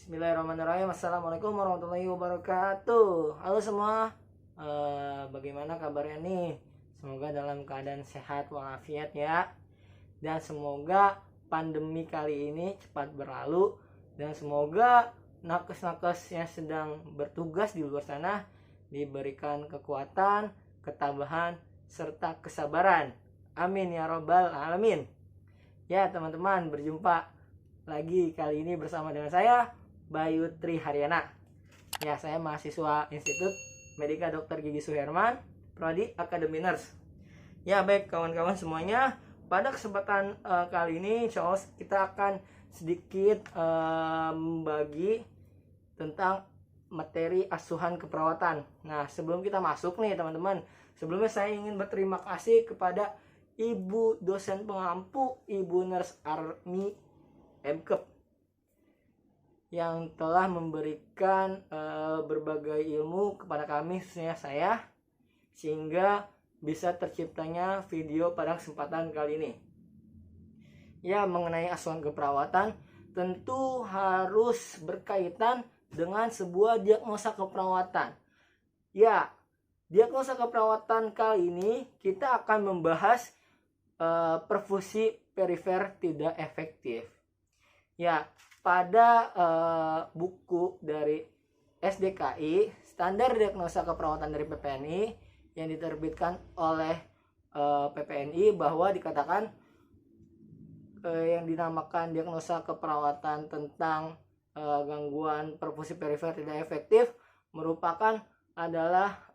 Bismillahirrahmanirrahim. Assalamualaikum warahmatullahi wabarakatuh. Halo semua, bagaimana kabarnya nih? Semoga dalam keadaan sehat walafiat ya. Dan semoga pandemi kali ini cepat berlalu. Dan semoga nakes-nakes yang sedang bertugas di luar sana diberikan kekuatan, ketabahan, serta kesabaran. Amin ya robbal alamin. Ya teman-teman, berjumpa lagi kali ini bersama dengan saya Bayu Tri Haryana. Ya, saya mahasiswa Institut Medika Dr. Gigi Suherman, Prodi Academy Nurse. Ya, baik kawan-kawan semuanya, pada kesempatan kali ini insya Allah kita akan sedikit membagi tentang materi asuhan keperawatan. Nah, sebelum kita masuk nih teman-teman, sebelumnya saya ingin berterima kasih kepada Ibu dosen pengampu, Ibu Nurse Army MKep, yang telah memberikan berbagai ilmu kepada kami, khususnya saya, sehingga bisa terciptanya video pada kesempatan kali ini. Ya, mengenai asuhan keperawatan tentu harus berkaitan dengan sebuah diagnosa keperawatan. Ya, diagnosa keperawatan kali ini kita akan membahas perfusi perifer tidak efektif. Ya, pada buku dari SDKI, Standar Diagnosa Keperawatan dari PPNI, yang diterbitkan oleh PPNI, bahwa dikatakan yang dinamakan diagnosa keperawatan tentang gangguan perfusi perifer tidak efektif merupakan adalah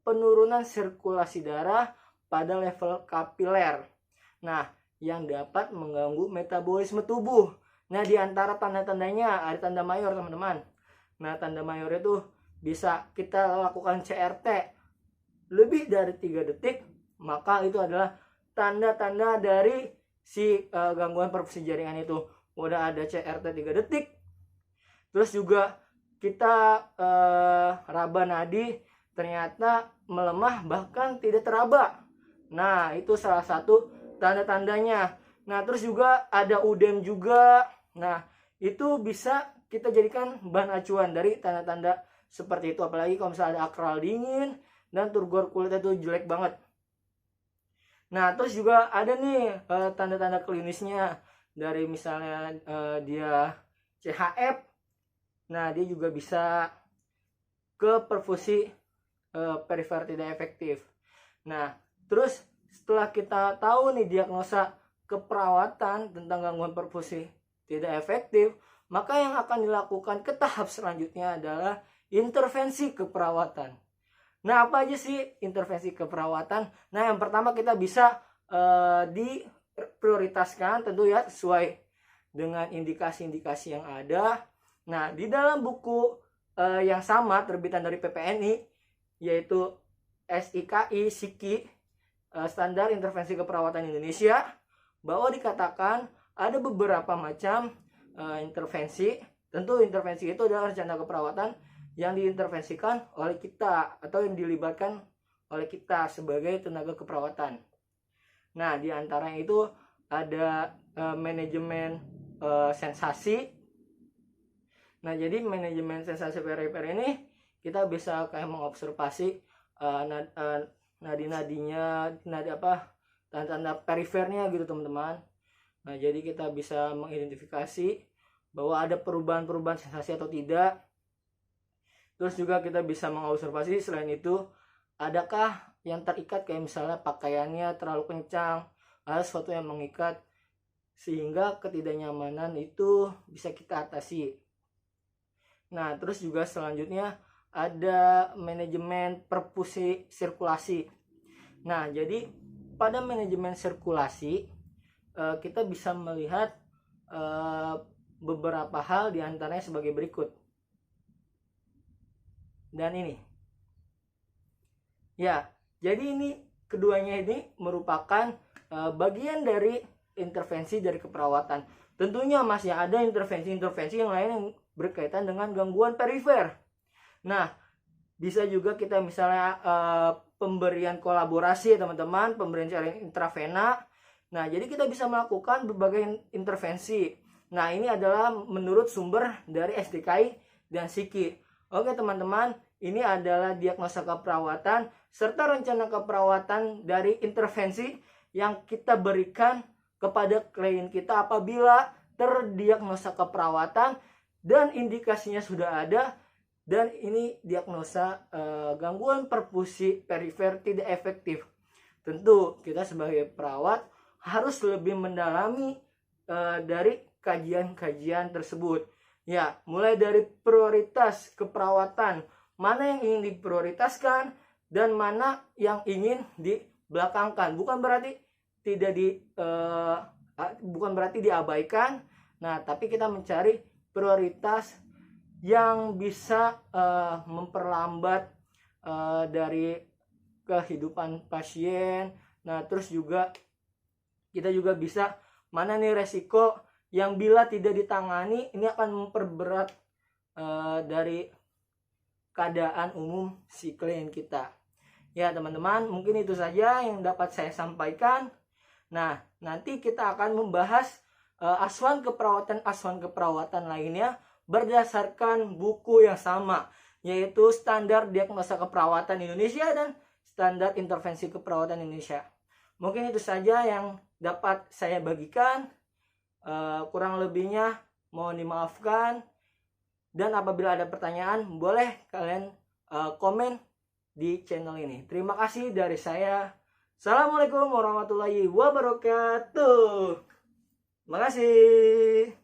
penurunan sirkulasi darah pada level kapiler. Nah, yang dapat mengganggu metabolisme tubuh. Nah, di antara tanda-tandanya ada tanda mayor, teman-teman. Nah, tanda mayor itu bisa kita lakukan CRT lebih dari 3 detik, maka itu adalah tanda-tanda dari si gangguan perfusi jaringan itu. Udah ada CRT 3 detik. Terus juga kita raba nadi ternyata melemah bahkan tidak teraba. Nah, itu salah satu tanda-tandanya. Nah, terus juga ada udem juga. Nah, itu bisa kita jadikan bahan acuan dari tanda-tanda seperti itu. Apalagi kalau misalnya ada akral dingin dan turgor kulitnya itu jelek banget. Nah, terus juga ada nih tanda-tanda klinisnya dari misalnya dia CHF. Nah, dia juga bisa ke perfusi perifer tidak efektif. Nah, terus setelah kita tahu nih diagnosa keperawatan tentang gangguan perfusi tidak efektif, maka yang akan dilakukan ke tahap selanjutnya adalah intervensi keperawatan. Nah, apa aja sih intervensi keperawatan? Nah, yang pertama kita bisa diprioritaskan tentu ya sesuai dengan indikasi-indikasi yang ada. Nah, di dalam buku yang sama terbitan dari PPNI, yaitu SIKI Standar Intervensi Keperawatan Indonesia, bahwa dikatakan ada beberapa macam intervensi. Tentu intervensi itu adalah rencana keperawatan yang diintervensikan oleh kita atau yang dilibatkan oleh kita sebagai tenaga keperawatan. Nah, di antaranya itu ada manajemen sensasi. Nah, jadi manajemen sensasi perifer ini kita bisa kayak mengobservasi nadi-nadinya, tanda-tanda perifernya gitu teman-teman. Nah, jadi kita bisa mengidentifikasi bahwa ada perubahan-perubahan sensasi atau tidak. Terus juga kita bisa mengobservasi selain itu, adakah yang terikat, kayak misalnya pakaiannya terlalu kencang, ada sesuatu yang mengikat, sehingga ketidaknyamanan itu bisa kita atasi. Nah, terus juga selanjutnya ada manajemen perfusi sirkulasi. Nah, jadi pada manajemen sirkulasi kita bisa melihat beberapa hal, diantaranya sebagai berikut. Dan ini, ya, jadi ini keduanya ini merupakan bagian dari intervensi dari keperawatan. Tentunya masih ada intervensi-intervensi yang lain yang berkaitan dengan gangguan perifer. Nah, bisa juga kita misalnya pemberian kolaborasi ya teman-teman, pemberian cairan intravena. Nah, jadi kita bisa melakukan berbagai intervensi. Nah, ini adalah menurut sumber dari SDKI dan Siki. Oke teman-teman, ini adalah diagnosa keperawatan serta rencana keperawatan dari intervensi yang kita berikan kepada klien kita apabila terdiagnosa keperawatan dan indikasinya sudah ada, dan ini diagnosa gangguan perfusi perifer tidak efektif. Tentu kita sebagai perawat harus lebih mendalami dari kajian-kajian tersebut. Ya, mulai dari prioritas keperawatan, mana yang ingin diprioritaskan dan mana yang ingin dibelakangkan. Bukan berarti bukan berarti diabaikan. Nah, tapi kita mencari prioritas yang bisa memperlambat dari kehidupan pasien. Nah, terus juga kita juga bisa mana nih resiko yang bila tidak ditangani ini akan memperberat dari keadaan umum si klien kita. Ya teman-teman, mungkin itu saja yang dapat saya sampaikan. Nah, nanti kita akan membahas asuhan keperawatan lainnya berdasarkan buku yang sama, yaitu Standar Diagnosa Keperawatan Indonesia dan Standar Intervensi Keperawatan Indonesia. Mungkin itu saja yang dapat saya bagikan. Kurang lebihnya mohon dimaafkan, dan apabila ada pertanyaan boleh kalian komen di channel ini. Terima kasih dari saya. Assalamualaikum warahmatullahi wabarakatuh. Terima kasih.